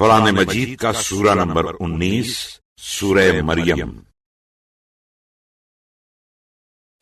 قرآن مجید کا سورہ نمبر 19 سورہ مریم۔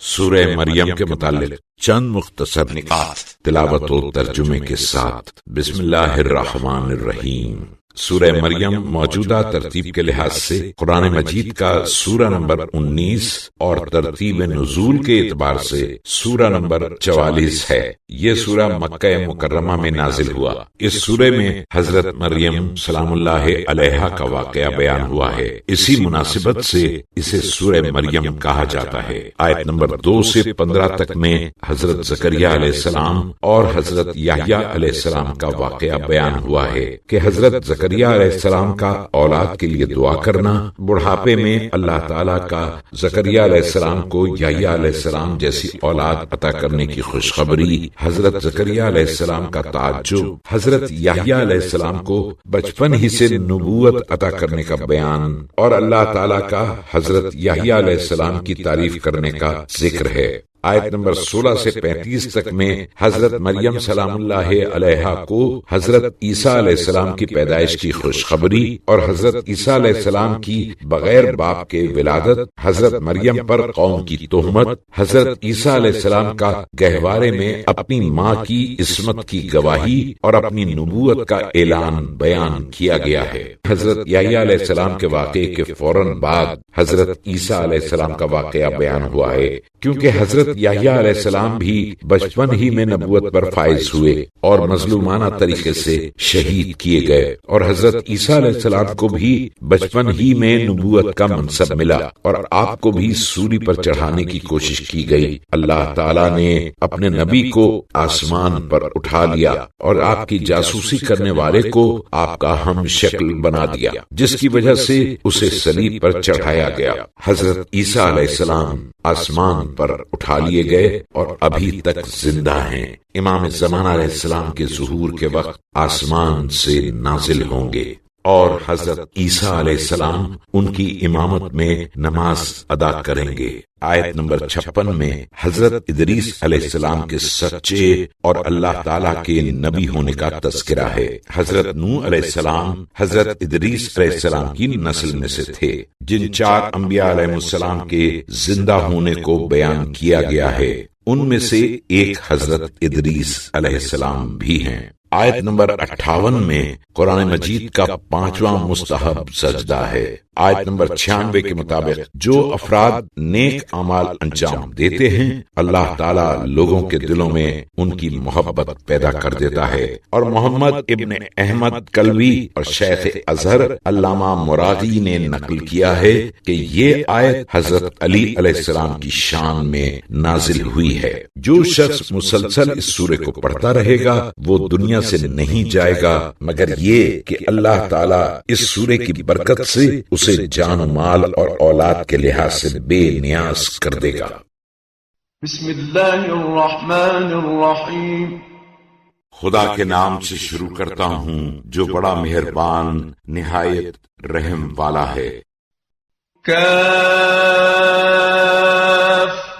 سورہ مریم کے متعلق چند مختصر نکات تلاوت و ترجمے کے ساتھ۔ بسم اللہ الرحمن الرحیم۔ سورہ مریم موجودہ ترتیب کے لحاظ سے قرآن مجید کا سورہ نمبر 19 اور ترتیب نزول کے اعتبار سے سورہ نمبر 44 ہے۔ یہ سورہ مکہ مکرمہ میں نازل ہوا۔ اس سورہ میں حضرت مریم سلام اللہ علیہا کا واقعہ بیان ہوا ہے، اسی مناسبت سے اسے سورہ مریم کہا جاتا ہے۔ آیت نمبر 2 سے 15 تک میں حضرت زکریا علیہ السلام اور حضرت یحییٰ علیہ السلام کا واقعہ بیان ہوا ہے کہ حضرت زکریا علیہ السلام کا اولاد کے لیے دعا کرنا، بڑھاپے میں اللہ تعالیٰ کا زکریا علیہ السلام کو یحییٰ علیہ السلام جیسی اولاد عطا کرنے کی خوشخبری، حضرت زکریا علیہ السلام کا تعجب، حضرت یحییٰ علیہ السلام کو بچپن ہی سے نبوت عطا کرنے کا بیان اور اللہ تعالیٰ کا حضرت یحییٰ علیہ السلام کی تعریف کرنے کا ذکر ہے۔ آیت نمبر 16 سے 35 تک میں حضرت مریم سلام اللہ علیہا کو حضرت عیسیٰ علیہ السلام کی پیدائش کی خوشخبری اور حضرت عیسیٰ علیہ السلام کی بغیر باپ کے ولادت، حضرت مریم پر قوم کی تہمت، حضرت عیسیٰ علیہ السلام کا گہوارے میں اپنی ماں کی عصمت کی گواہی اور اپنی نبوت کا اعلان بیان کیا گیا ہے۔ حضرت یحییٰ علیہ السلام کے واقعے کے فوراً بعد حضرت عیسیٰ علیہ السلام کا واقعہ بیان ہوا ہے، کیونکہ حضرت یحییٰ علیہ السلام بھی بچپن ہی میں نبوت پر فائز ہوئے اور مظلومانہ طریقے سے شہید کیے گئے، اور حضرت عیسیٰ علیہ السلام کو بھی بچپن ہی میں نبوت کا منصب ملا اور آپ کو بھی سولی پر چڑھانے کی کوشش کی گئی۔ اللہ تعالیٰ نے اپنے نبی کو آسمان پر اٹھا لیا اور آپ کی جاسوسی کرنے والے کو آپ کا ہم شکل بنا دیا، جس کی وجہ سے اسے صلیب پر چڑھایا گیا۔ حضرت عیسیٰ علیہ السلام آسمان پر اٹھا لیے گئے اور ابھی تک زندہ ہیں۔ امام زمانہ علیہ السلام کے ظہور کے وقت آسمان سے نازل ہوں گے اور حضرت عیسیٰ علیہ السلام ان کی امامت میں نماز ادا کریں گے۔ آیت نمبر 56 میں حضرت ادریس علیہ السلام کے سچے اور اللہ تعالیٰ کے نبی ہونے کا تذکرہ ہے۔ حضرت نوح علیہ السلام حضرت ادریس علیہ السلام کی نسل میں سے تھے، جن 4 انبیاء علیہ السلام کے زندہ ہونے کو بیان کیا گیا ہے، ان میں سے ایک حضرت ادریس علیہ السلام بھی ہیں۔ آیت نمبر 58 میں قرآن مجید کا 5واں مستحب سجدہ ہے۔ آیت نمبر 96 کے مطابق جو افراد نیک اعمال انجام دیتے ہیں، اللہ تعالیٰ لوگوں کے دلوں میں ان کی محبت پیدا کر دیتا ہے۔ اور محمد ابن احمد کلوی اور شیخ ازہر علامہ مرادی نے نقل کیا ہے کہ یہ آیت حضرت علی علیہ السلام کی شان میں نازل ہوئی ہے۔ جو شخص مسلسل اس سورے کو پڑھتا رہے گا وہ دنیا سے نہیں جائے گا مگر یہ کہ اللہ تعالیٰ اس سورے کی برکت سے اسے جان و مال اور اولاد کے لحاظ سے بے نیاز کر دے گا۔ بسم اللہ الرحمن الرحیم۔ خدا کے نام سے شروع کرتا ہوں جو بڑا مہربان نہایت رحم والا ہے۔ کاف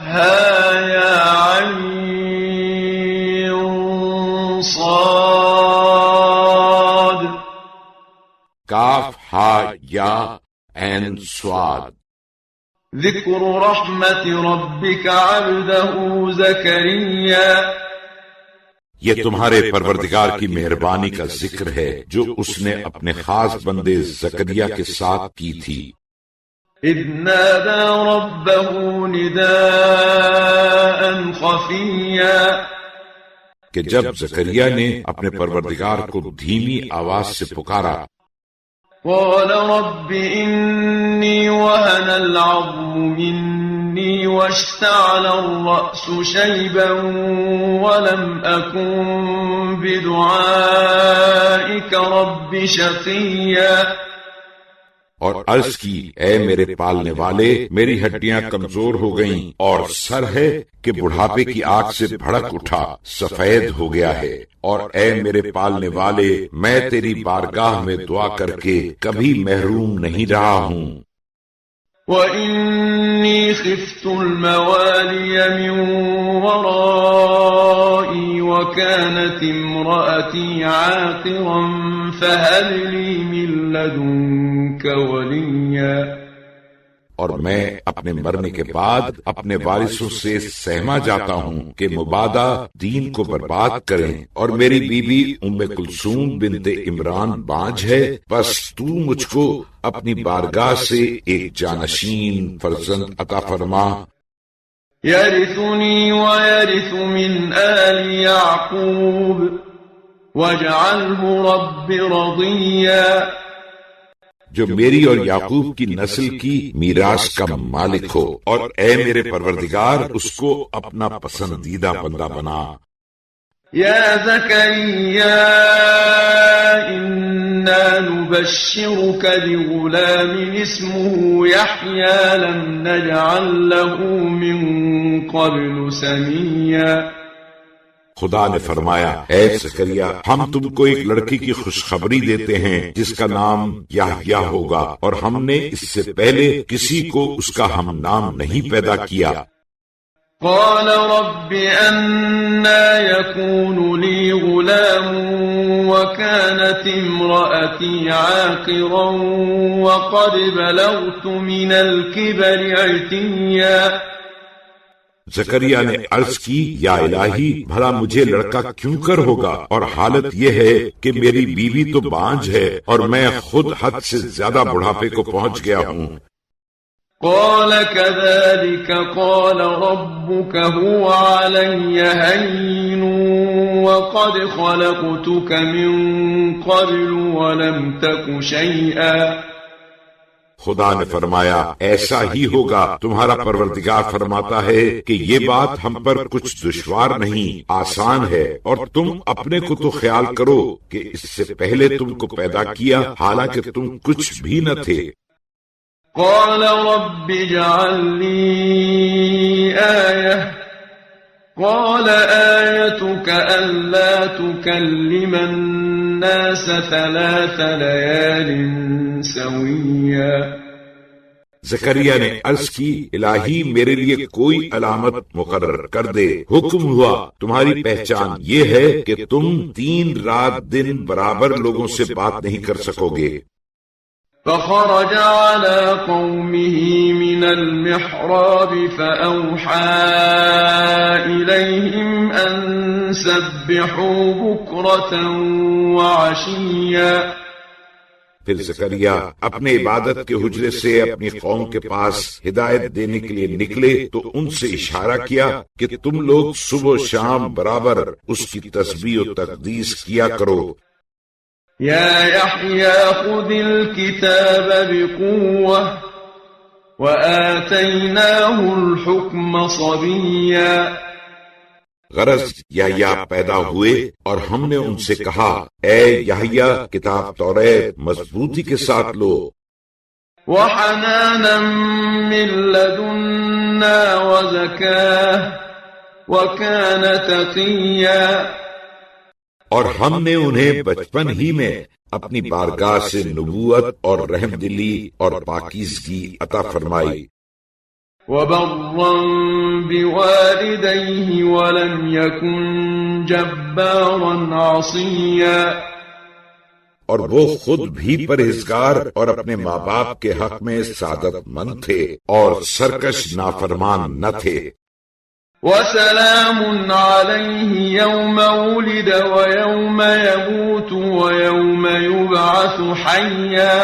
ہا یا عین صاد۔ کاف ہا یا عین صاد۔ ذکر رحمت ربک عبدہ زکریا۔ یہ تمہارے پروردگار کی مہربانی کا ذکر ہے جو اس نے اپنے خاص بندے زکریا کے ساتھ کی تھی۔ اذ نادى ربه نداء خفیا۔ کہ جب زکریا نے اپنے پروردگار کو دھیمی آواز سے پکارا، قال رب إني وهن العظم مني واشتعل الرأس شيبا ولم أكن بدعائك رب شقيا۔ اور عرض کی اے میرے پالنے والے، میری ہڈیاں کمزور ہو گئیں اور سر ہے کہ بڑھاپے کی آگ سے بھڑک اٹھا سفید ہو گیا ہے، اور اے میرے پالنے والے، میں تیری بارگاہ میں دعا کر کے کبھی محروم نہیں رہا ہوں۔ وَإِنِّي خِفْتُ الْمَوَالِيَ مِنْ وَرَائِي وكانت امرأتي عاقرا فهب لي من لدنك وليا اور میں اپنے مرنے کے بعد اپنے وارثوں سے سہما جاتا ہوں کہ مبادہ دین کو برباد کریں، اور میری بیوی ام کلثوم بنت عمران بانجھ ہے، بس تو مجھ کو اپنی بارگاہ سے ایک جانشین فرزند عطا فرما، يرثني ويرث من آل يعقوب واجعله رب رضيا جو میری اور یعقوب کی نسل کی میراث کا مالک ہو، اور اے میرے پروردگار اس کو اپنا پسندیدہ بندہ بنا۔ يا زكريا إنا نبشرك بغلام اسمه يحيى لم نجعل له من قبل سميا خدا نے فرمایا، اے زکریا ہم تم کو ایک لڑکی کی خوشخبری دیتے ہیں جس کا نام یحییٰ ہوگا، اور ہم نے اس سے پہلے کسی کو اس کا ہم نام نہیں پیدا کیا۔ قال رب أنا يكون لي غلام وكانت امرأتي عاقرا وقد بلغت من الكبر عتيا زکریا نے عرض کی، یا الہی بھلا مجھے لڑکا کیوں کر ہوگا، اور حالت یہ ہے کہ میری بیوی تو بانجھ ہے اور میں خود حد سے زیادہ بڑھاپے کو پہنچ گیا ہوں۔ قال كذلك قال ربك هو علي هين وقد خلقتك من قبل ولم تك شيئا خدا نے فرمایا، ایسا ہی ہوگا، تمہارا پروردگار فرماتا ہے کہ یہ بات ہم پر کچھ دشوار نہیں، آسان ہے، اور تم اپنے کو تو خیال کرو کہ اس سے پہلے تم کو پیدا کیا حالانکہ تم کچھ بھی نہ تھے۔ قال رب اجعل لي آية قال آيتك ألا تكلم الناس 3 ليال سويا زکریا نے عرض کی، الہی میرے لیے کوئی علامت مقرر کر دے۔ حکم ہوا، تمہاری پہچان یہ ہے کہ تم 3 رات دن برابر لوگوں سے بات نہیں کر سکو گے۔ فخرج على قومه من المحراب فأوحى إليهم أن سبحوا بكرة وعشيا پھر زکریا اپنے عبادت کے حجرے سے اپنی قوم کے پاس ہدایت دینے کے لیے نکلے تو ان سے اشارہ کیا کہ تم لوگ صبح و شام برابر اس کی تسبیح و تقدیس کیا کرو۔ يا يحيى خذ الكتاب بقوة وآتيناه الحكم صبيا غرض یحییٰ پیدا ہوئے اور ہم نے ان سے کہا، اے یحییٰ کتاب توریت مضبوطی کے ساتھ لو۔ وحنانا من لدنا وزكاة وكان تقيا اور ہم نے انہیں بچپن ہی میں اپنی بارگاہ سے نبوت اور رحم دلی اور پاکیزگی عطا فرمائی۔ وبرا بوالديه ولم يكن جبارا عصيا اور وہ خود بھی پرہیزگار اور اپنے ماں باپ کے حق میں سعادت مند تھے اور سرکش نافرمان نہ تھے۔ وسلام عليه يوم ولد ويوم يموت ويوم يبعث حيا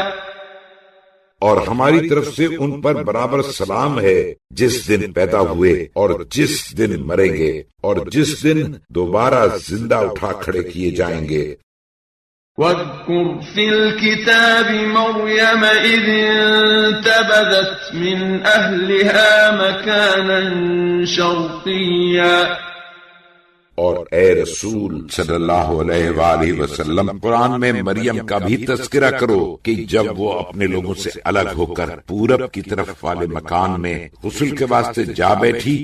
اور ہماری طرف سے ان پر برابر سلام ہے جس دن پیدا ہوئے اور جس دن مریں گے اور جس دن دوبارہ زندہ اٹھا کھڑے کیے جائیں گے۔ واذكر في الكتاب مريم إذ انتبذت من أهلها مكانا شرقيا اور اے رسول صلی اللہ علیہ وآلہ وسلم قرآن میں مریم کا بھی تذکرہ کرو کہ جب وہ اپنے لوگوں سے الگ ہو کر پورب کی طرف والے مکان میں غسل کے واسطے جا بیٹھی۔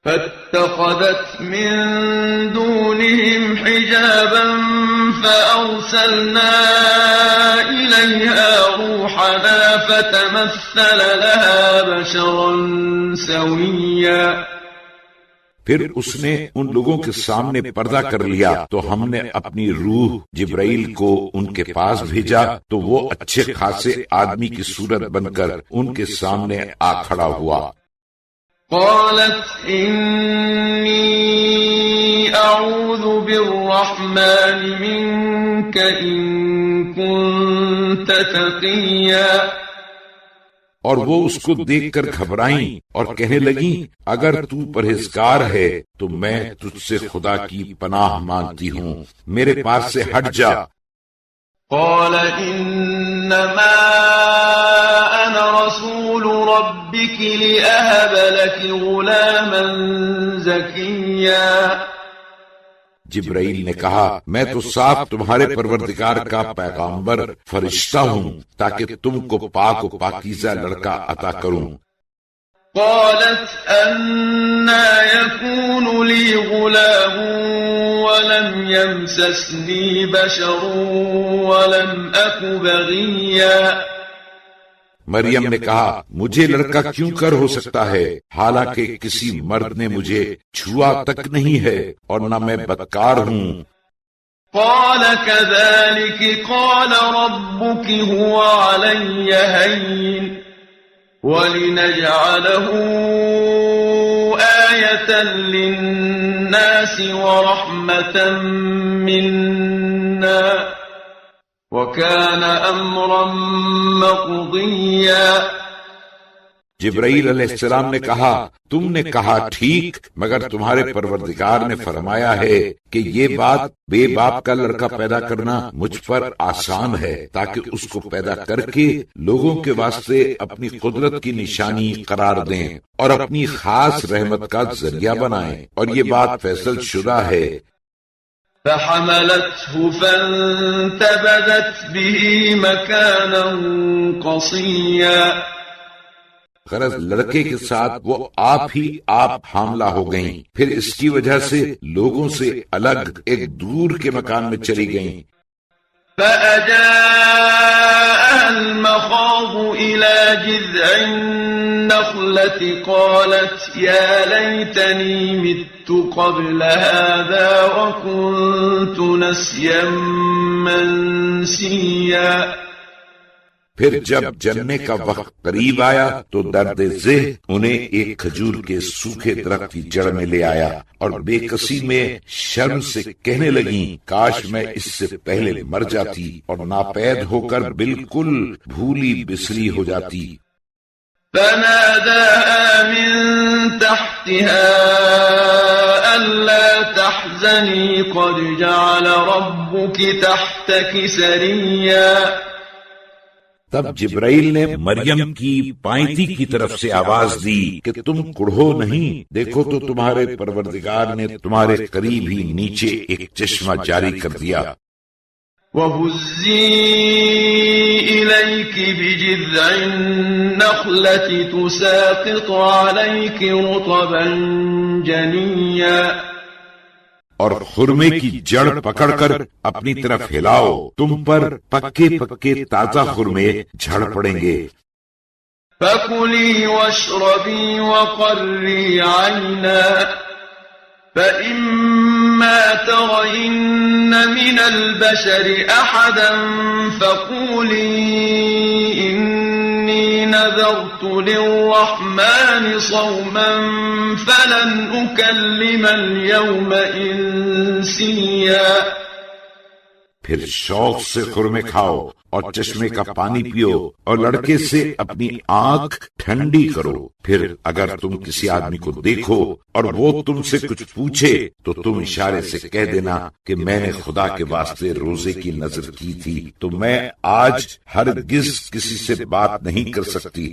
فاتخذت من دونهم حجابا فأرسلنا إليها روحنا فتمثل لها بشرا سويا پھر اس نے ان لوگوں کے سامنے پردہ کر لیا تو ہم نے اپنی روح جبرائیل کو ان کے پاس بھیجا تو وہ اچھے خاصے آدمی کی صورت بن کر ان کے سامنے آ کھڑا ہوا۔ قالت انی اعوذ بالرحمن منک ان كنت تقیا، اور وہ اس کو دیکھ کر گھبرائیں اور کہنے لگیں اگر تو پرہیزگار ہے تو میں تجھ سے خدا کی پناہ مانگتی ہوں، میرے پاس سے ہٹ جا۔ قال انما انا رسول ربك لأهب لك غلاما زكيا، جبرائیل نے کہا میں تو صاف تمہارے پروردگار کا پیغامبر فرشتہ ہوں تاکہ تم کو پاک و پاکیزہ لڑکا عطا کروں۔ قالت أنى يكون لي غلام ولم يمسسني بشر ولم أك بغيا، مریم نے کہا مجھے لڑکا کیوں کر ہو سکتا ہے حالانکہ کسی مرد نے مجھے چھوا تک نہیں ہے اور نہ میں بدکار ہوں۔ قال كذلك قال ربك هو علي هين ولنجعله آية للناس ورحمة منا وَكَانَ أَمْرًا مَقْضِيًّا۔ جبرائیل علیہ السلام نے کہا تم نے کہا ٹھیک، مگر تمہارے پروردگار نے فرمایا ہے کہ یہ بات بے باپ کا لڑکا پیدا کرنا مجھ پر آسان ہے تاکہ اس کو پیدا کر کے لوگوں کے واسطے اپنی قدرت کی نشانی قرار دیں اور اپنی خاص رحمت کا ذریعہ بنائیں، اور یہ بات فیصل شدہ ہے۔ فحملته فانتبذت به مكانا قصيا، غرض لڑکے کے ساتھ وہ آپ ہی آپ حاملہ ہو گئیں، پھر اس کی وجہ سے لوگوں سے الگ ایک دور کے مکان میں چلی گئیں۔ فأجاءها المخاض إلى جذع النخلة قالت يا ليتني مت قبل هذا وكنت نسيا منسيا، پھر جب جننے کا وقت قریب آیا تو درد ذہ انہیں ایک کھجور کے سوکھے درخت کی جڑ میں لے آیا اور بے کسی میں شرم سے کہنے لگیں کاش میں اس سے پہلے مر جاتی اور ناپید ہو کر بالکل بھولی بسری ہو جاتی۔ فناداها من تحتها ألا تحزني قد جعل ربك تحتك سريا، تب جبرائیل نے مریم کی پائنتی کی طرف سے آواز دی کہ تم کڑھو نہیں، دیکھو تو تمہارے پروردگار نے تمہارے قریب ہی نیچے ایک چشمہ جاری کر دیا۔ وَهُزِّي إِلَيْكِ بِجِذْعِ النَّخْلَةِ تُسَاقِطْ عَلَيْكِ رُطَبًا جَنِيًّا، اور خرمے کی جڑ پکڑ کر اپنی طرف ہلاؤ، تم پر پکے پکے تازہ خرمے جھڑ پڑیں گے۔ فَكُلِي وَاشْرَبِي وَقَرِّي عَيْنًا فَإِمَّا تَرَيِنَّ مِنَ الْبَشَرِ أَحَدًا فَقُولِي إِنِّي نَذَرْتُ لِلرَّحْمَنِ صَوْمًا فَلَنْ أُكَلِّمَ الْيَوْمَ إِنسِيًّا، پھر شوق سے خرمے کھاؤ اور چشمے کا پانی پیو اور لڑکے سے اپنی آنکھ ٹھنڈی کرو، پھر اگر تم کسی آدمی کو دیکھو اور وہ تم سے کچھ پوچھے تو تم اشارے سے کہہ دینا کہ میں نے خدا کے واسطے روزے کی نذر کی تھی تو میں آج ہرگز کسی سے بات نہیں کر سکتی۔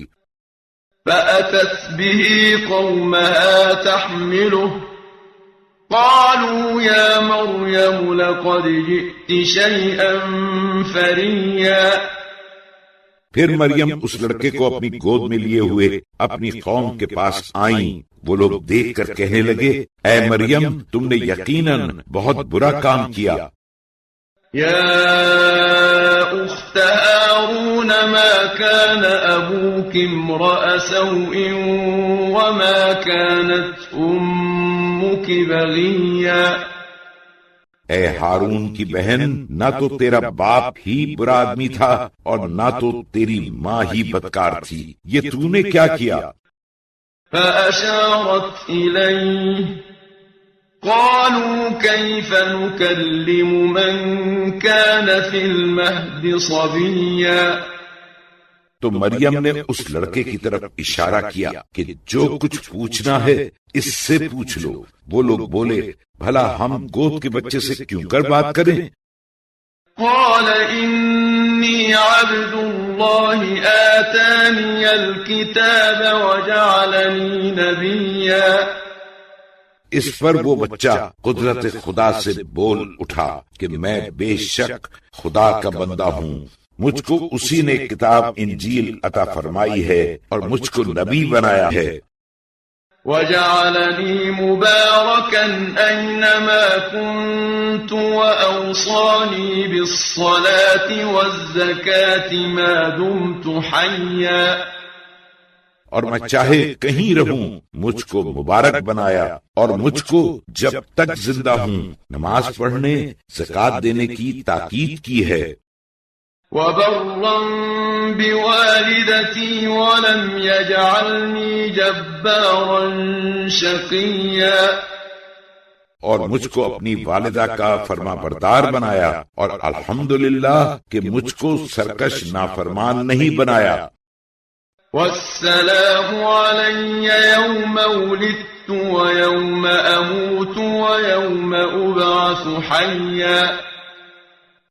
فأتت به قومها تحمله قالوا يا مريم لقد جئت شيئا فريا، پھر مریم اس لڑکے کو اپنی گود میں لیے ہوئے اپنی قوم کے پاس آئیں، وہ لوگ دیکھ کر کہنے لگے اے مریم تم نے یقیناً بہت برا کام کیا۔ يا أخت هارون ما كان أبوك امرأ سوء وما كانت أمك بغيا اے ہارون کی بہن، نہ تو تیرا باپ ہی برا آدمی تھا اور نہ تو تیری ماں ہی بدکار تھی، یہ تو نے کیا کیا؟ فأشارت إليه قالوا كيف نكلم من كان في المهد صبيا تو مریم نے اس لڑکے کی طرف اشارہ کیا کہ جو کچھ پوچھنا ہے اس سے پوچھ لو۔ وہ لوگ بولے بھلا ہم گود کے بچے سے کیوں کر بات کریں؟ قال إني عبد الله آتاني الكتاب وجعلني نبيا۔ اس پر وہ بچہ قدرت خدا سے بول اٹھا کہ میں بے شک خدا کا بندہ ہوں، مجھ کو اسی نے کتاب انجیل عطا فرمائی ہے اور مجھ کو نبی بنایا ہے۔ وجعلني مباركا أينما كنت وأوصاني بالصلاة والزكاة ما دمت حيا۔ اور میں چاہے کہیں رہوں مجھ کو مبارک بنایا اور مجھ کو جب تک زندہ ہوں نماز پڑھنے زکوٰۃ دینے کی تاکید کی ہے۔ وبرا بوالدتي ولم يجعلني جبارا شقيا۔ اور مجھ کو اپنی والدہ کا فرما بردار بنایا اور الحمدللہ کہ مجھ کو سرکش نافرمان نہیں بنایا۔ والسلام علي يوم ولدت ويوم أموت ويوم أبعث حيا۔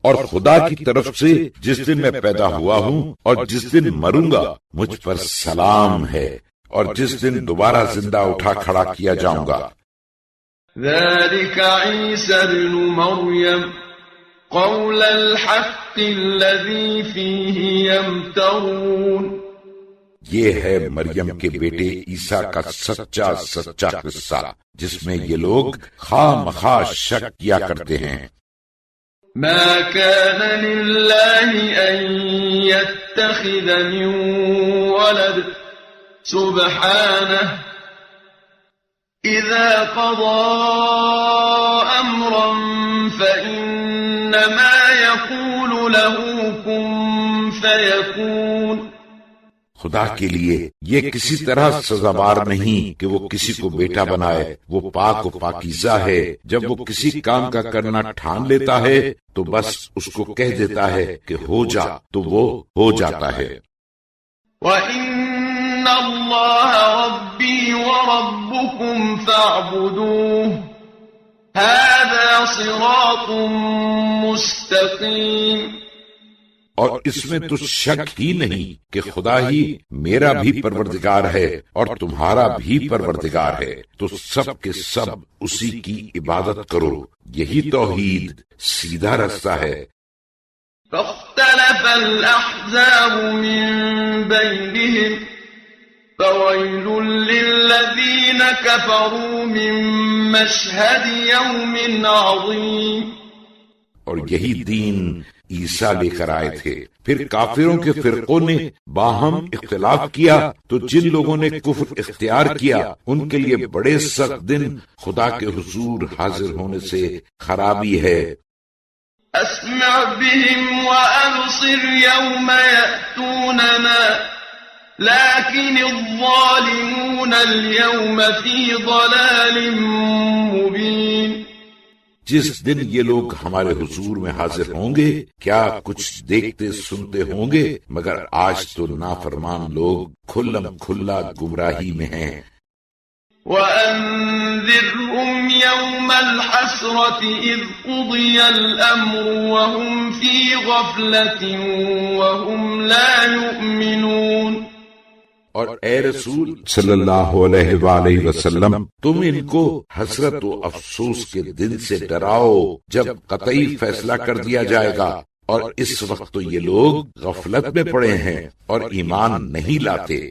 اور خدا کی طرف سے جس دن میں پیدا ہوا ہوں اور جس دن مروں گا مجھ پر سلام ہے، اور جس دن دوبارہ زندہ اٹھا کھڑا کیا جاؤں گا۔ ذلك عيسى ابن مريم قول الحق الذي فيه يمترون۔ یہ ہے مریم کے بیٹے عیسیٰ کا سچا قصہ جس میں یہ لوگ خواہ مخواہ شک کیا کرتے ہیں۔ ما كان لله أن يتخذ من ولد سبحانه إذا قضى أمرا فإنما يقول له كن فيكون۔ خدا کے لیے یہ کسی طرح سزاوار نہیں کہ وہ کسی کو بیٹا بنائے، وہ پاک و پاکیزہ ہے، جب وہ کسی کام کا کرنا ٹھان لیتا ہے تو بس اس کو کہہ دیتا ہے کہ ہو جا تو وہ ہو جاتا ہے۔ وَإِنَّ اللَّهَ رَبِّي وَرَبُّكُمْ فَاعْبُدُوهُ هَذَا صِرَاطٌ مُسْتَقِيمٌ۔ اور اس میں تو شک ہی نہیں کہ خدا ہی میرا بھی پروردگار ہے اور تمہارا بھی پروردگار ہے، تو سب کے سب اسی کی عبادت کرو، یہی توحید سیدھا رستہ ہے۔ فاختلف الأحزاب من بينهم فويل للذين كفروا من مشهد يوم عظيم۔ اور یہی دین عیسیٰ لے کر آئے تھے، پھر کافروں کے فرقوں نے باہم اختلاف کیا تو جن لوگوں نے کفر اختیار کیا ان کے لیے بڑے سخت دن خدا کے حضور حاضر ہونے سے خرابی ہے۔ اسمع بهم وابصر يوم يأتوننا لكن الظالمون اليوم في ضلال مبين۔ جس دن یہ لوگ ہمارے حضور میں حاضر ہوں گے کیا کچھ دیکھتے سنتے ہوں گے، مگر آج تو نافرمان لوگ کھلم کھلا گمراہی میں ہیں۔ وَأَنذِرْهُمْ يَوْمَ الْحَسْرَةِ إِذْ قُضِيَ الْأَمْرُ وَهُمْ فِي غَفْلَةٍ وَهُمْ لَا يُؤْمِنُونَ۔ اور اے رسول صلی اللہ علیہ وآلہ وسلم تم ان کو حسرت و افسوس کے دن سے ڈراؤ جب قطعی فیصلہ کر دیا جائے گا، اور اس وقت تو یہ لوگ غفلت میں پڑے ہیں اور ایمان نہیں لاتے۔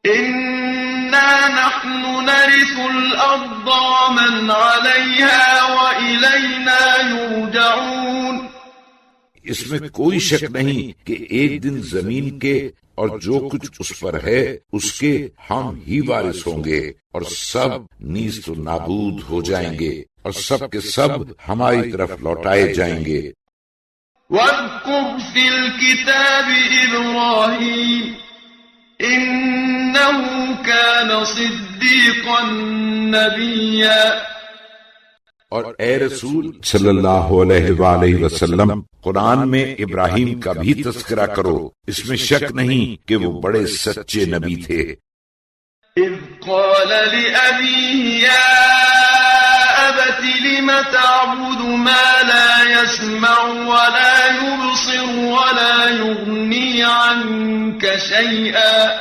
إِنَّا نَحْنُ نَرِثُ الْأَرْضَ وَمَنْ عَلَيْهَا وَإِلَيْنَا يُرْجَعُونَ۔ اس میں کوئی شک نہیں کہ ایک دن زمین کے اور جو کچھ اس پر ہے اس کے ہم ہی وارث ہوں گے، اور سب نیست و نابود ہو جائیں گے، اور سب کے سب ہماری طرف لوٹائے جائیں گے۔ وَاذْكُرْ فِي الْكِتَابِ إِبْرَاهِيمَ إِنَّهُ كَانَ صِدِّيقًا نَبِيًّا۔ اور اے رسول صلی اللہ علیہ وآلہ وسلم، قرآن میں ابراہیم کا بھی تذکرہ کرو، اس میں شک نہیں کہ وہ بڑے سچے نبی تھے۔ اذ قال لأبيه يا أبت لم تعبد ما لا يسمع ولا يبصر ولا يغني عنك شيئا۔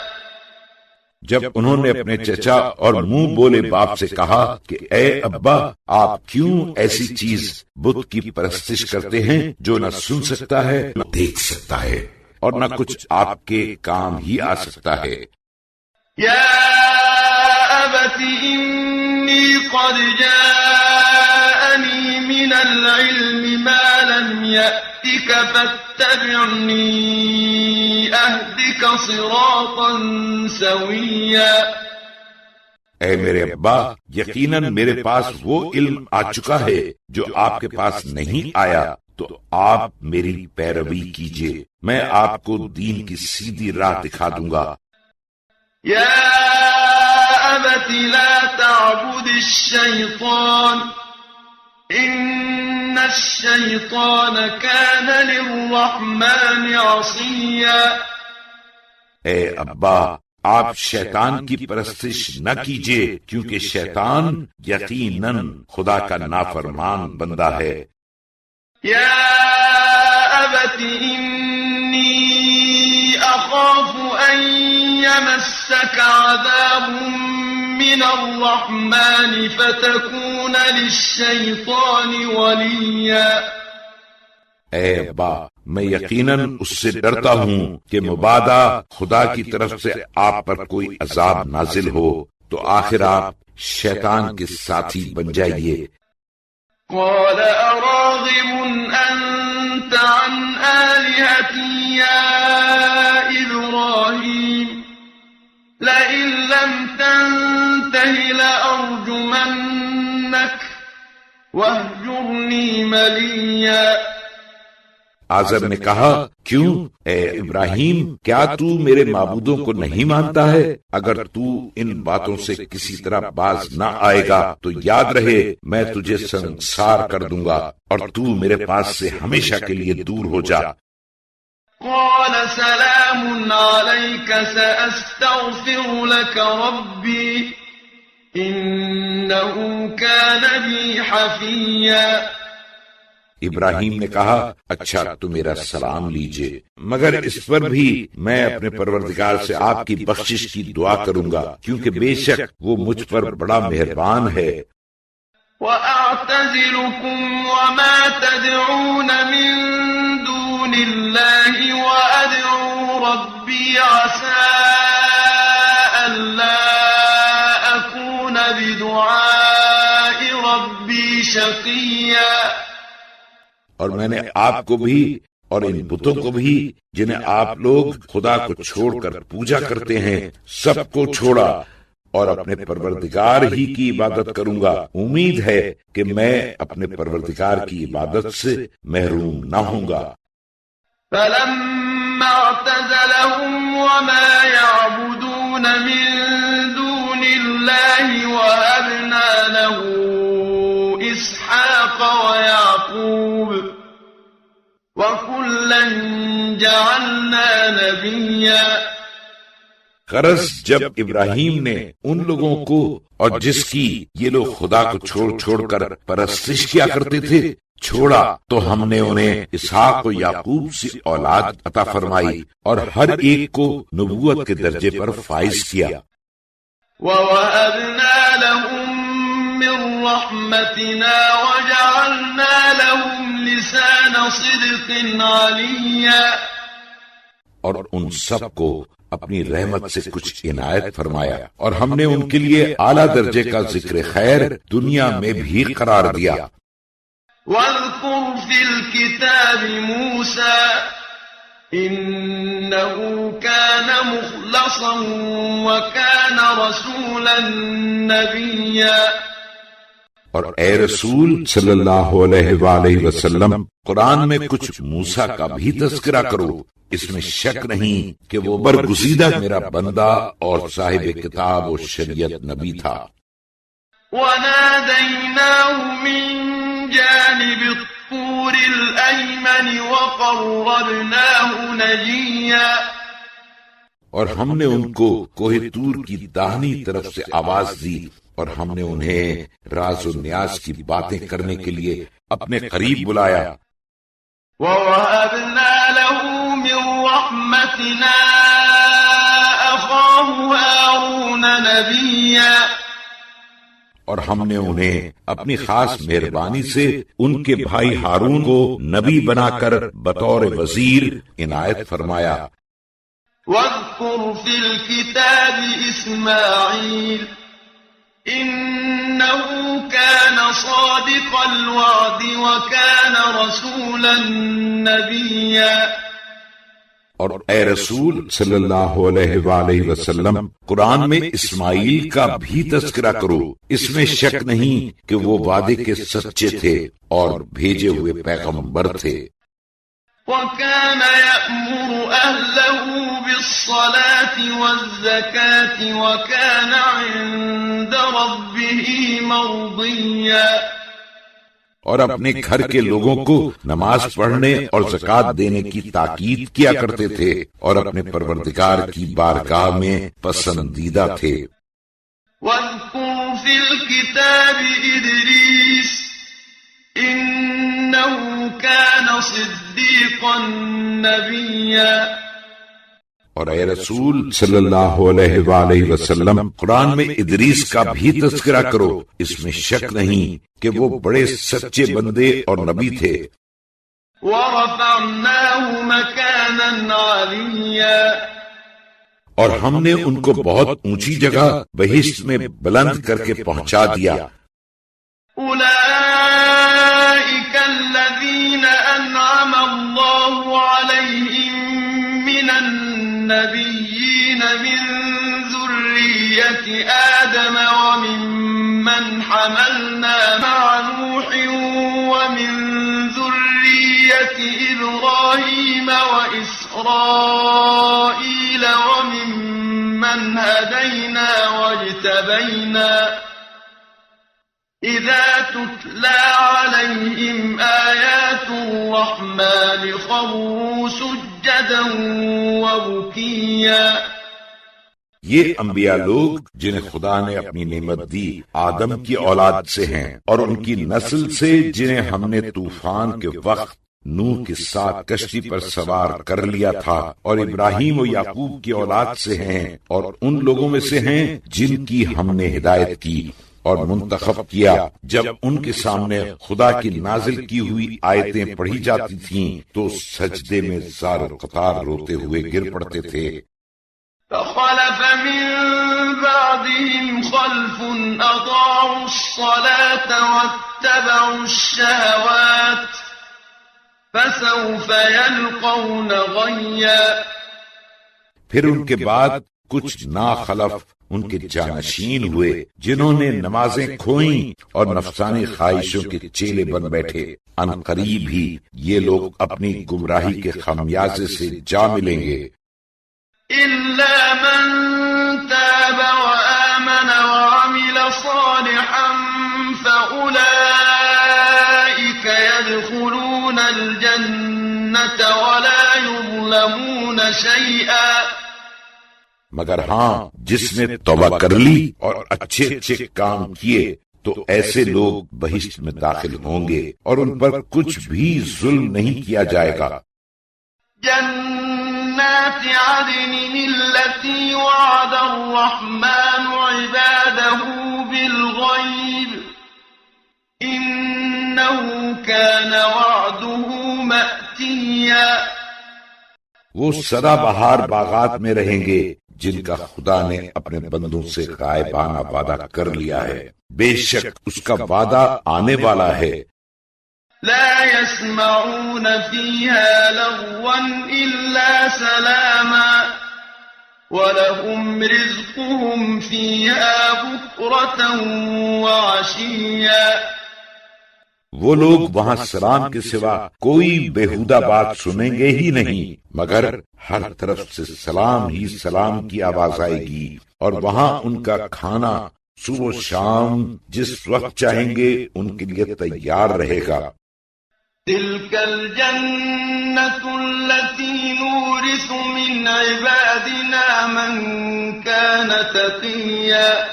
جب انہوں نے اپنے چچا اور منہ بولے باپ سے کہا کہ اے ابا، آپ کیوں ایسی چیز بت کی پرستش کرتے ہیں جو نہ سن سکتا ہے نہ دیکھ سکتا ہے اور نہ کچھ آپ کے کام ہی آ سکتا ہے۔ یا ابت انی قد جاءنی من العلم ما لم یأتک فاتبعنی اہدک صراطا سویا۔ اے میرے ابا، یقیناً میرے پاس وہ علم آ چکا ہے جو آپ کے پاس نہیں آیا، تو آپ میری پیروی کیجئے، میں آپ کو دین کی سیدھی راہ دکھا دوں گا۔ یا ابت لا تعبد الشیطان ان الشیطان کان للرحمن عصیا۔ اے ابا، آپ شیطان کی پرستش نہ کیجئے، کیونکہ شیطان یقیناً خدا کا نافرمان بندہ ہے۔ یا ابت انی اخاف ان یمسک عذاب من الرحمن فتکون للشیطان ولیا۔ اے ابا، میں یقیناً اس سے ڈرتا ہوں کہ مبادا خدا کی طرف سے آپ پر کوئی عذاب نازل ہو تو آخر آپ شیطان کے ساتھی بن جائیے۔ قال اراغب انت عن آلهتي يا ابراهيم لئن لم تنته لأرجمنك واهجرني مليا۔ آزر نے کہا، کیوں اے ابراہیم، کیا تو میرے معبودوں کو نہیں مانتا ہے؟ اگر تو ان باتوں سے کسی طرح باز نہ آئے گا تو یاد رہے میں تجھے سنسار کر دوں گا اور تو میرے پاس سے ہمیشہ کے لیے دور ہو جا۔ قال سلام عليك سأستغفر لك ربي إنه كان بي حفيا۔ ابراہیم نے کہا، اچھا تو میرا سلام لیجئے، مگر اس پر بھی میں اپنے پروردگار سے آپ کی بخشش کی دعا کروں گا، کیونکہ بے شک وہ مجھ پر بڑا مہربان ہے۔ وَأَعْتَزِلُكُمْ وَمَا تَدْعُونَ مِن دُونِ اللَّهِ وَأَدْعُو رَبِّي عَسَىٰ أَلَّا أَكُونَ بِدُعَاءِ رَبِّي شَقِيًّا۔ اور میں نے آپ کو بھی اور ان بتوں کو بھی جنہیں آپ لوگ خدا کو چھوڑ کر پوجا کرتے ہیں سب کو چھوڑا اور اپنے پروردگار ہی کی عبادت کروں گا۔ امید ہے کہ میں اپنے پروردگار کی عبادت سے محروم نہ ہوں گا۔ فَلَمَّا اعْتَزَلَهُمْ وَمَا يَعْبُدُونَ مِن دُونِ اللَّهِ وَهَبْنَا لَهُ إِسْحَاقَ وَيَعْقُوبَ وَكُلًّا جَعَلْنَا نَبِيًّا۔ غرض جب ابراہیم نے ان لوگوں کو اور جس کی یہ لوگ خدا کو چھوڑ چھوڑ کر پرستش کیا کرتے تھے چھوڑا تو ہم نے انہیں اسحاق و یعقوب سے اولاد عطا فرمائی اور ہر ایک کو نبوت کے درجے پر فائز کیا۔ وَوَهَبْنَا لَهُم مِّن رَّحْمَتِنَا وَجَعَلْنَا لَهُمْ لِسَانَ صِدْقٍ عَلِيًّا۔ اور ان سب کو اپنی رحمت سے کچھ عنایت فرمایا اور ہم نے ان کے لیے اعلیٰ درجے کا ذکر خیر دنیا میں بھی قرار دیا۔ وَاذْكُرْ فِي الْكِتَابِ مُوسَىٰ إنه كان مخلصا وكان رسولا نبيا. اور اے رسول صلی اللہ علیہ وآلہ وسلم، قرآن میں کچھ موسیٰ کا بھی تذکرہ کرو، اس میں شک نہیں کہ وہ برگزیدہ میرا بندہ اور صاحب کتاب و شریعت نبی تھا۔ وَنَادَيْنَاهُ مِن جَانِبِ الطُّورِ الْأَيْمَنِ وَقَرَّبْنَاهُ نَجِيًّا، اور ہم نے ان کو کوہ طور کی داہنی طرف سے آواز دی، اور ہم نے انہیں راز و نیاز کی باتیں کرنے کے لیے اپنے قریب بلایا۔ وَوَهَبْنَا لَهُ مِن رَّحْمَتِنَا أَخَاهُ هَارُونَ نَبِيًّا، اور ہم نے انہیں اپنی خاص مہربانی سے ان کے بھائی ہارون کو نبی بنا کر بطور وزیر عنایت فرمایا۔ وَاذْكُرْ فِي الْكِتَابِ إِسْمَاعِيلَ إِنَّهُ كَانَ صَادِقَ الْوَعْدِ وَكَانَ رَسُولًا نَبِيًّا۔ اور اے رسول صلی اللہ علیہ وآلہ وسلم، قرآن میں اسماعیل کا بھی تذکرہ کرو، اس میں شک نہیں کہ وہ وعدے کے سچے تھے اور بھیجے ہوئے پیغمبر تھے۔ وَكَانَ يَأْمُرُ أَهْلَهُ بِالصَّلَاةِ وَالزَّكَاةِ وَكَانَ عِندَ رَبِّهِ مَرْضِيًّا۔ اور اپنے گھر کے لوگوں کو نماز پڑھنے اور زکوٰۃ دینے کی تاکید کیا کرتے تھے، اور اپنے پروردگار کی بارگاہ میں پسندیدہ تھے۔ وَاذْكُرْ فِي الْكِتَابِ إِدْرِيسَ إِنَّهُ كَانَ صِدِّيقًا نَبِيًّا۔ اور اے رسول صلی اللہ علیہ وآلہ وسلم، قرآن میں ادریس کا بھی تذکرہ کرو، اس میں شک نہیں کہ وہ بڑے سچے بندے اور نبی تھے۔ وَرَفَعْنَاهُ مَكَانًا عَلِيًّا۔ اور ہم نے ان کو بہت اونچی جگہ بہشت میں بلند کر کے پہنچا دیا۔ أُولَئِكَ الَّذِينَ أَنْعَمَ اللَّهُ عَلَيْهِمْ مِنَ النَّبِيِّينَ مِن ذُرِّيَّةِ آدَمَ وَمِمَّنْ حَمَلْنَا مَعَ نُوحٍ وَمِن ذُرِّيَّةِ إِبْرَاهِيمَ وَإِسْرَائِيلَ وَمِمَّنْ هَدَيْنَا وَاجْتَبَيْنَا، إِذَا تُتْلَى عَلَيْهِمْ آيَاتُ الرَّحْمَنِ خَرُّوا سُجَّدًا وَبُكِيًّا۔ یہ انبیاء لوگ جنہیں خدا نے اپنی نعمت دی آدم کی اولاد سے ہیں، اور ان کی نسل سے جنہیں ہم نے طوفان کے وقت نوح کے ساتھ کشتی پر سوار کر لیا تھا، اور ابراہیم و یعقوب کی اولاد سے ہیں، اور ان لوگوں میں سے ہیں جن کی ہم نے ہدایت کی اور منتخب کیا جب ان کے سامنے خدا کی نازل کی ہوئی آیتیں پڑھی جاتی تھیں تو سجدے میں زار و قطار روتے ہوئے گر پڑتے تھے۔ فخلف من بعدهم خلف أضاعوا الصلاة واتبعوا الشهوات فسوف يلقون غيا۔ پھر ان کے بعد کچھ ناخلف ان کے جانشین ہوئے جنہوں نے نمازیں کھوئیں اور نفسانی خواہشوں کے چیلے بن بیٹھے، ان قریب ہی یہ لوگ اپنی گمراہی کے خمیازے سے جا ملیں گے۔ إلا من تاب وآمن وعمل صالحا فأولئك يدخلون الجنة ولا يظلمون شيئا۔ مگر ہاں جس نے توبہ کر لی اور اچھے اچھے کام کیے تو ایسے لوگ بہشت میں داخل ہوں گے اور ان پر کچھ بھی ظلم نہیں کیا جائے گا۔ جنات عدن التي وعد الرحمن عباده بالغيب إنه كان وعده مأتيا۔ وہ سدا بہار باغات میں رہیں گے جن کا خدا نے اپنے بندوں سے غائبانہ وعدہ کر لیا ہے، بے شک اس کا وعدہ آنے والا ہے۔ لا يسمعون فيها لغوا إلا سلاما ولهم رزقهم فيها بكرة وعشيا۔ وہ لوگ وہاں سلام کے سوا کوئی بےہودہ بات سنیں گے ہی نہیں، مگر ہر طرف سے سلام ہی سلام کی آواز آئے گی، اور وہاں ان کا کھانا صبح و شام جس وقت چاہیں گے ان کے لیے تیار رہے گا۔ تلك الجنة التي نورث من عبادنا من كان تقيا،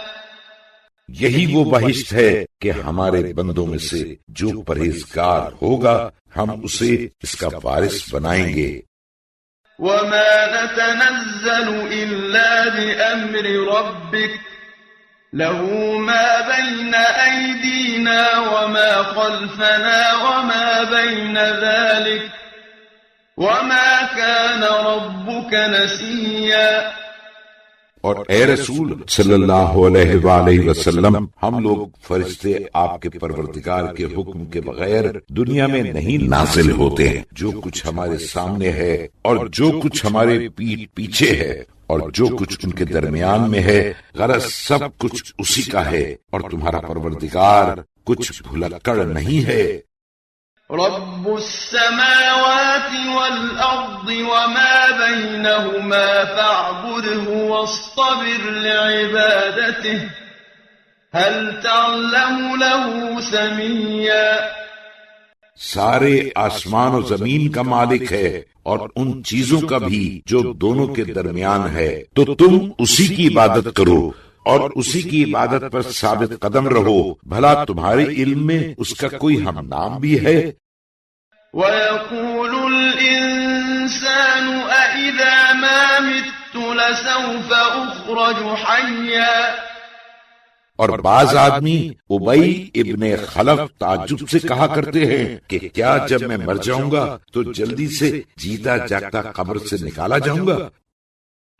یہی وہ بہشت ہے کہ ہمارے بندوں میں سے جو پرہیزگار ہوگا ہم اسے اس کا وارث بنائیں گے۔ وما نتنزل إلا بأمر ربك له ما بين أيدينا وما خلفنا وما بين ذلك وما كان ربك نسيا۔ اور اے رسول صلی اللہ علیہ وآلہ وسلم، ہم لوگ فرشتے آپ کے پروردگار کے حکم کے بغیر دنیا میں نہیں نازل ہوتے ہیں۔ جو کچھ ہمارے سامنے ہے اور جو کچھ ہمارے پیٹھ پیچھے ہے اور جو کچھ ان کے درمیان میں ہے، غرض سب کچھ اسی کا ہے، اور تمہارا پروردگار کچھ بھلکڑ نہیں ہے۔ رب السماوات والأرض وما بينهما فاعبده واصطبر لعبادته هل تعلم له سميا۔ سارے آسمان و زمین کا مالک ہے اور ان چیزوں کا بھی جو دونوں کے درمیان ہے، تو تم اسی کی عبادت کرو اور اسی کی عبادت پر ثابت قدم رہو، بھلا تمہارے علم میں اس کا کوئی ہم نام بھی ہے؟ وَيَقُولُ الْإِنسَانُ أَإِذَا مَا مِتُّ لَسَوْفَ أُخْرَجُ حَيًّا۔ اور بعض آدمی ابی ابن خلف تعجب سے کہا کرتے ہیں کہ کیا جب میں مر جاؤں گا تو جلدی سے جیتا جاگتا قبر سے نکالا جاؤں گا؟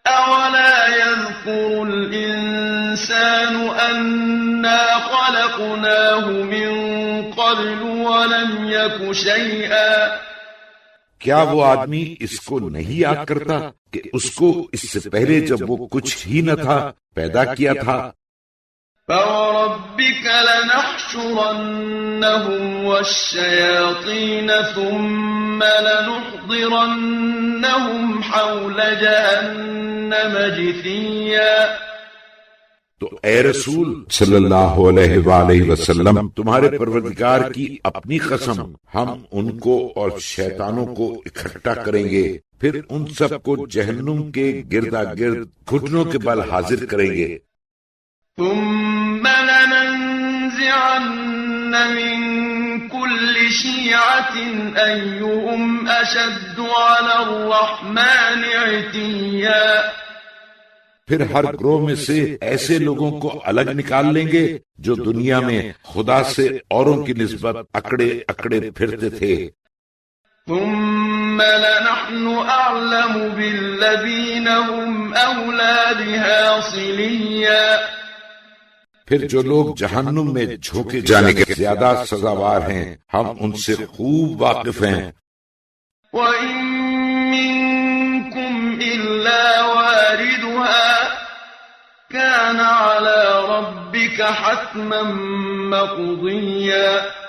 أَوَلَا يَذْكُرُ الْإِنسَانُ أَنَّا خَلَقْنَاهُ مِن قَبْلُ وَلَمْ يَكُ شَيْئًا۔ کیا وہ آدمی اس کو نہیں یاد کرتا کہ اس کو اس سے پہلے جب وہ کچھ ہی نہ تھا پیدا کیا تھا؟ فَوَرَبِّكَ لَنَحْشُرَنَّهُمْ وَالشَّيَاطِينَ ثُمَّ لَنُحْضِرَنَّهُمْ حَوْلَ جَهَنَّمَ جِثِيًّا۔ تو اے رسول صلی اللہ علیہ وآلہ وسلم، تمہارے پروردگار کی اپنی قسم، ہم ان کو اور شیطانوں کو اکٹھا کریں گے، پھر ان سب کو جہنم کے گردا گرد گھٹنوں کے بل حاضر کریں گے۔ ثم لننزعن من كل شيعة أيهم أشد على الرحمن عتيا۔ پھر ہر گروہ میں سے ایسے لوگوں کو الگ نکال لیں گے جو دنیا میں خدا سے اوروں کی نسبت اکڑے اکڑے پھرتے تھے۔ ثم لنحن أعلم بالذين هم أولى بها صليا۔ پھر جو لوگ جہنم میں جھونکے جانے کے زیادہ سزاوار ہیں ہم ان سے خوب واقف ہیں۔ وَإِن مِّنكُمْ إِلَّا وَارِدُهَا كَانَ عَلَى رَبِّكَ حَتْمًا مَّقْضِيًّا۔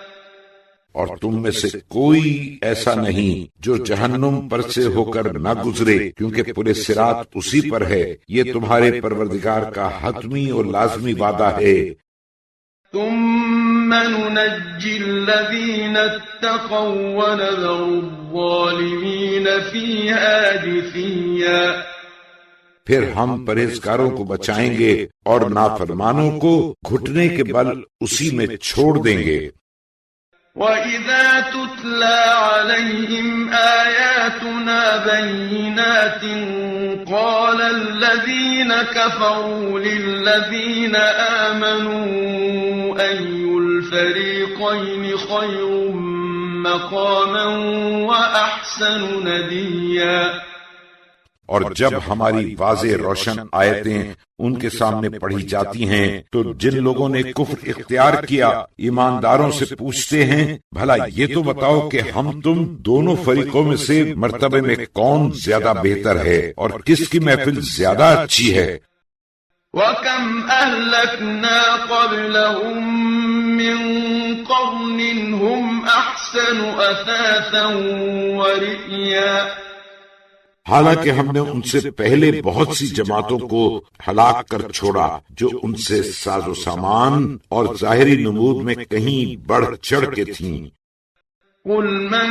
اور تم میں سے کوئی ایسا نہیں جو جہنم پر سے ہو کر نہ گزرے، کیونکہ پورے صراط اسی پر ہے، یہ تمہارے پروردگار کا حتمی اور لازمی وعدہ ہے۔ ثم ننجي الذين اتقوا ونذر الظالمين فيها جثيا۔ پھر ہم پرہیزگاروں کو بچائیں گے اور نافرمانوں کو گھٹنے کے بل اسی میں چھوڑ دیں گے۔ وَإِذَا تُتْلَى عَلَيْهِمْ آيَاتُنَا بَيِّنَاتٍ قَالَ الَّذِينَ كَفَرُوا لِلَّذِينَ آمَنُوا أَيُّ الْفَرِيقَيْنِ خَيْرٌ مَّقَامًا وَأَحْسَنُ نَدِيًّا۔ اور جب ہماری واضح روشن آیتیں ان کے سامنے پڑھی جاتی ہیں تو جن لوگوں نے کفر اختیار کیا ایمانداروں سے پوچھتے ہیں بھلا یہ تو بتاؤ کہ ہم تم دونوں فریقوں میں سے مرتبے میں کون زیادہ بہتر ہے اور کس کی محفل زیادہ اچھی ہے؟ وَكَمْ أَهْلَكْنَا قَبْلَهُمْ مِنْ قَرْنٍ هُمْ أَحْسَنُ أَثَاثًا وَرِئْيًا، حالانکہ ہم نے ان سے پہلے بہت سی جماعتوں کو ہلاک کر چھوڑا جو ان سے ساز و سامان اور ظاہری نمود میں کہیں بڑھ چڑھ کے تھیں۔ قُلْ مَنْ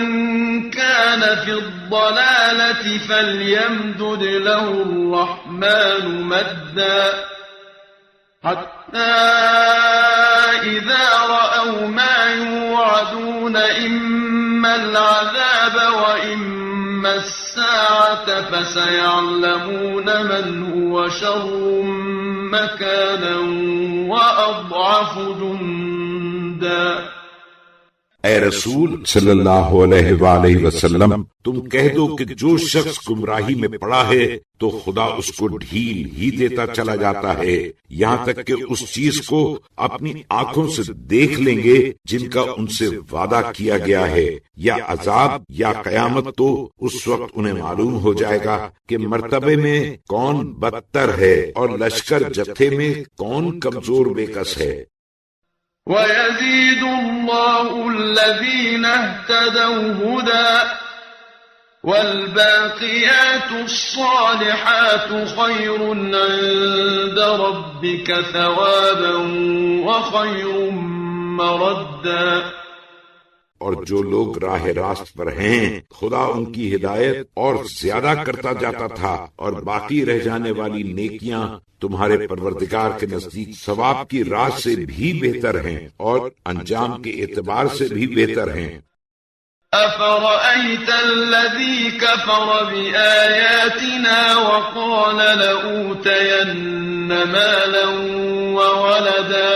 كَانَ فِي الضَّلَالَةِ فَلْيَمْدُدْ لَهُ الرَّحْمَنُ مَدًّا حَتَّى إِذَا رَأَوْا مَا يُوعَدُونَ إِمَّا الْعَذَابَ وَإِمَّا السَّاعَةَ فَسَيَعْلَمُونَ مَنْ هُوَ شَرٌّ مَكَانًا وَأَضْعَفُ جُنْدًا۔ اے رسول صلی اللہ علیہ وآلہ وسلم، تم کہہ دو کہ جو شخص گمراہی میں پڑا ہے تو خدا اس کو ڈھیل ہی دیتا چلا جاتا ہے یہاں تک کہ اس چیز کو اپنی آنکھوں سے دیکھ لیں گے جن کا ان سے وعدہ کیا گیا ہے، یا عذاب یا قیامت، تو اس وقت انہیں معلوم ہو جائے گا کہ مرتبے میں کون بدتر ہے اور لشکر جتھے میں کون کمزور بے کس ہے۔ وَيَزِيدُ اللَّهُ الَّذِينَ اهْتَدَوْا هُدًى وَالْبَاقِيَاتُ الصَّالِحَاتُ خَيْرٌ عِندَ رَبِّكَ ثَوَابًا وَخَيْرٌ مَّرَدًّا۔ اور جو لوگ راہ راست پر ہیں خدا ان کی ہدایت اور زیادہ کرتا جاتا تھا، اور باقی رہ جانے والی نیکیاں تمہارے پروردگار کے نزدیک ثواب کی راہ سے بھی بہتر ہیں اور انجام کے اعتبار سے بھی بہتر ہیں۔ أَفَرَأَيْتَ الَّذِي كَفَرَ بِآيَاتِنَا وَقَالَ لَأُوتَيَنَّ مَالًا وَوَلَدًا۔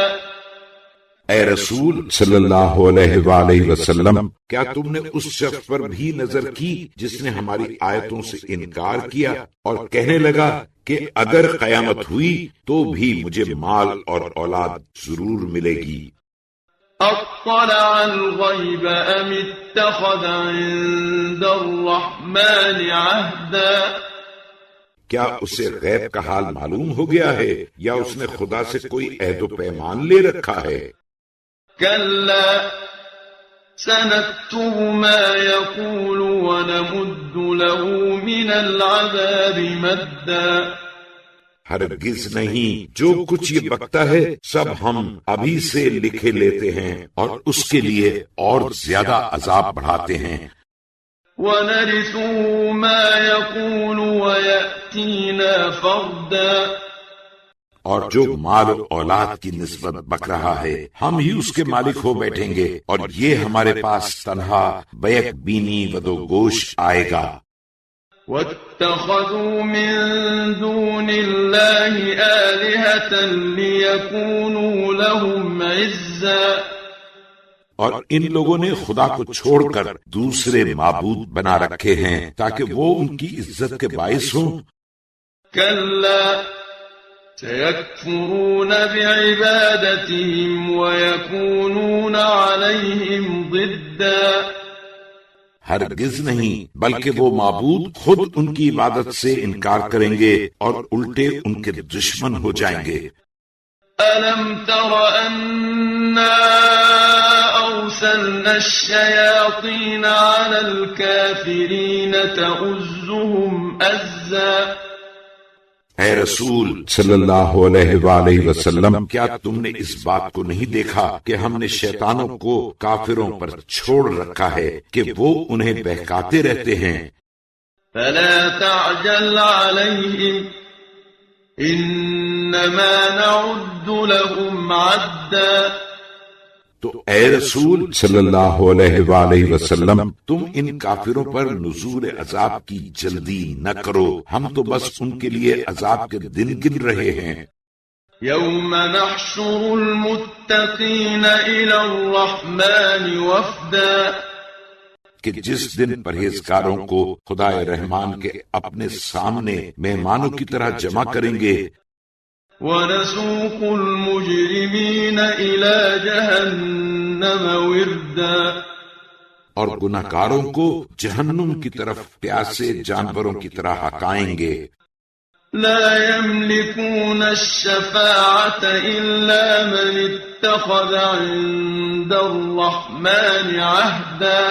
اے رسول صلی اللہ علیہ وآلہ وسلم، کیا تم نے اس شخص پر بھی نظر کی جس نے ہماری آیتوں سے انکار کیا اور کہنے لگا کہ اگر قیامت ہوئی تو بھی مجھے مال اور اولاد ضرور ملے گی؟ اطلع الغیب ام اتخذ عند الرحمن عہدا، کیا اسے غیب کا حال معلوم ہو گیا ہے یا اس نے خدا سے کوئی عہد و پیمان لے رکھا ہے؟ کلا سنكتب ما يقول ونمد له من العذاب مدا، ہرگز نہیں، جو کچھ یہ بکتا ہے سب ہم ابھی سے لکھے لیتے ہیں اور اس کے لیے اور زیادہ عذاب بڑھاتے ہیں۔ وَنَرِثُهُ مَا يَقُولُ وَيَأْتِينَا فَرْدًا، اور جو مال و اولاد کی نسبت بک رہا ہے ہم ہی اس کے مالک ہو بیٹھیں گے اور یہ ہمارے پاس تنہا بیک بینی ودو گوش آئے گا۔ وَاتَّخَذُوا مِن دُونِ اللَّهِ آلِهَةً لِيَكُونُوا لَهُمْ عِزًّا، اور ان لوگوں نے خدا کو چھوڑ کر دوسرے معبود بنا رکھے ہیں تاکہ وہ ان کی عزت کے باعث ہوں۔ كَلَّا سيكفرون بعبادتهم ويكونون عليهم ضدا، ہرگز نہیں، بلکہ وہ معبود خود ان کی عبادت سے انکار کریں گے اور الٹے ان کے دشمن ہو جائیں گے۔ أَلَمْ تَرَ أَنَّا أَرْسَلْنَا الشَّيَاطِينَ عَلَى الْكَافِرِينَ تَؤُزُّهُمْ أَزًّا، اے رسول صلی اللہ علیہ وآلہ وسلم، کیا تم نے اس بات کو نہیں دیکھا کہ ہم نے شیطانوں کو کافروں پر چھوڑ رکھا ہے کہ وہ انہیں بہکاتے رہتے ہیں؟ فلا تعجل عليهم انما نعد لهم عدا، تو اے رسول صلی اللہ علیہ وآلہ وسلم، تم ان کافروں پر نزول عذاب کی جلدی نہ کرو، ہم تو بس ان کے لیے عذاب کے دن گن رہے ہیں۔ یوم نحشر المتقین الی الرحمن وفدا، کہ جس دن پرہیزگاروں کو خدا رحمان کے اپنے سامنے مہمانوں کی طرح جمع کریں گے. وَنَسُوقُ الْمُجْرِمِينَ إِلَى جَهَنَّمَ وِرْدًا اور گناہگاروں کو جہنم کی طرف پیاسے جانوروں کی طرح ہکائیں گے. لا يملكون الشفاعة إلا من اتخذ عند الرحمن عهدا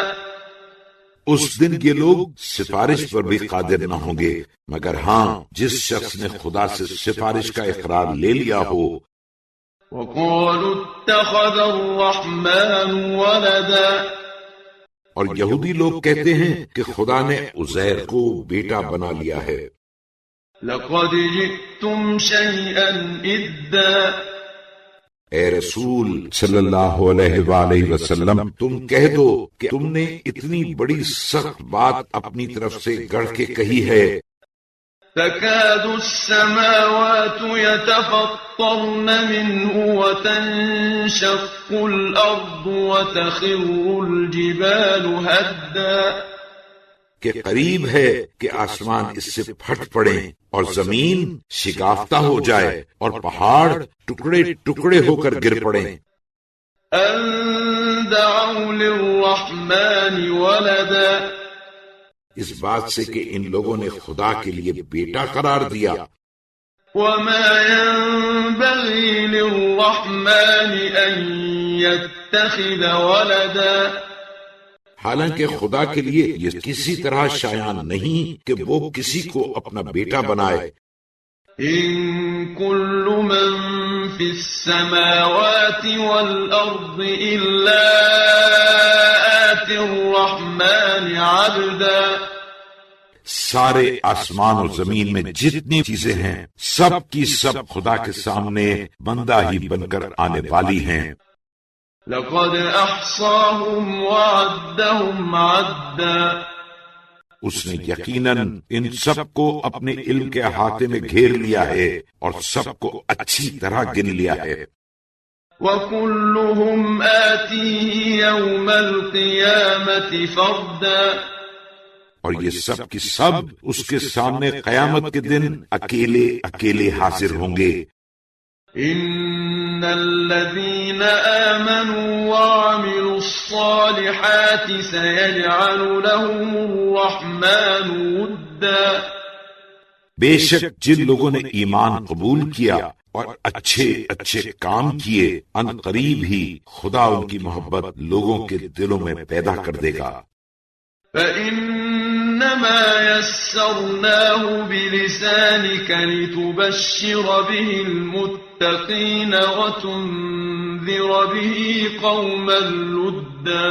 اس دن یہ لوگ سفارش پر بھی قادر نہ ہوں گے مگر ہاں جس شخص نے خدا سے سفارش کا اقرار لے لیا ہو. وقالوا اتخذ الرحمن ولدا اور یہودی لوگ کہتے ہیں کہ خدا نے عزیر کو بیٹا بنا لیا ہے. لقد جئتم شيئا إدا اے رسول صلی اللہ علیہ وآلہ وسلم تم کہہ دو کہ تم نے اتنی بڑی سخت بات اپنی طرف سے گڑھ کے کہی ہے. تكاد السماوات يتفطرن منه وتنشق الأرض وتخر الجبال هدا کہ قریب ہے کہ آسمان اس سے پھٹ پڑیں اور زمین شگافتہ ہو جائے اور پہاڑ ٹکڑے ٹکڑے ہو کر گر پڑیں. أن دعوا للرحمن ولدا اس بات سے کہ ان لوگوں نے خدا کے لیے بیٹا قرار دیا. وما ينبغي للرحمن أن يتخذ ولدا حالانکہ خدا کے لیے یہ کسی طرح شایان نہیں کہ وہ کسی کو اپنا بیٹا بنائے. إن كل من في السماوات والأرض إلا آتي الرحمن عبدا سارے آسمان اور زمین میں جتنی چیزیں ہیں سب کی سب خدا کے سامنے بندہ ہی بن کر آنے والی ہیں. لقد أحصاهم وعدهم عدا اس نے یقیناً ان سب کو اپنے علم کے احاطے میں گھیر لیا ہے اور سب کو اچھی طرح گن لیا ہے. وكلهم آتيه يوم القيامة فردا اور یہ سب کی سب اس کے سامنے قیامت کے دن اکیلے اکیلے حاضر ہوں گے. إن الذين آمنوا وعملوا الصالحات سيجعل لهم الرحمن ودا بے شک جن لوگوں نے ایمان قبول کیا اور اچھے اچھے کام کیے ان قریب ہی خدا ان کی محبت لوگوں کے دلوں میں پیدا کر دے گا. فإنما يسرناه بلسانك لتبشر به المتقين وتنذر به قوما لدا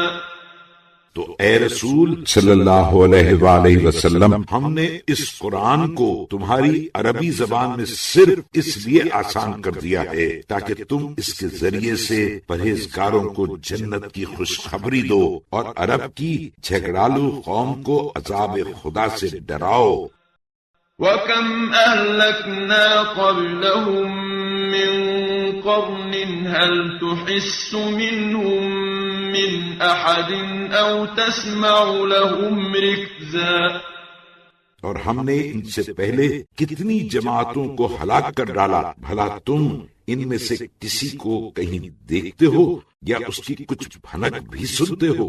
تو اے رسول صلی اللہ علیہ وآلہ وسلم ہم نے اس قرآن کو تمہاری عربی زبان میں صرف اس لیے آسان کر دیا ہے تاکہ تم اس کے ذریعے سے پرہیزگاروں کو جنت کی خوشخبری دو اور عرب کی جھگڑالو قوم کو عذاب خدا سے ڈراؤ. وَكَمْ أَهْلَكْنَا قَبْلَهُمْ مِنْ قَرْنٍ هَلْ تُحِسُّ مِنْهُمْ مِنْ أَحَدٍ أَوْ تَسْمَعُ لَهُمْ رِكْزًا اور ہم نے ان سے پہلے کتنی جماعتوں کو ہلاک کر ڈالا بھلا تم ان میں سے کسی کو کہیں دیکھتے ہو یا اس کی کچھ بھنک بھی سنتے ہو.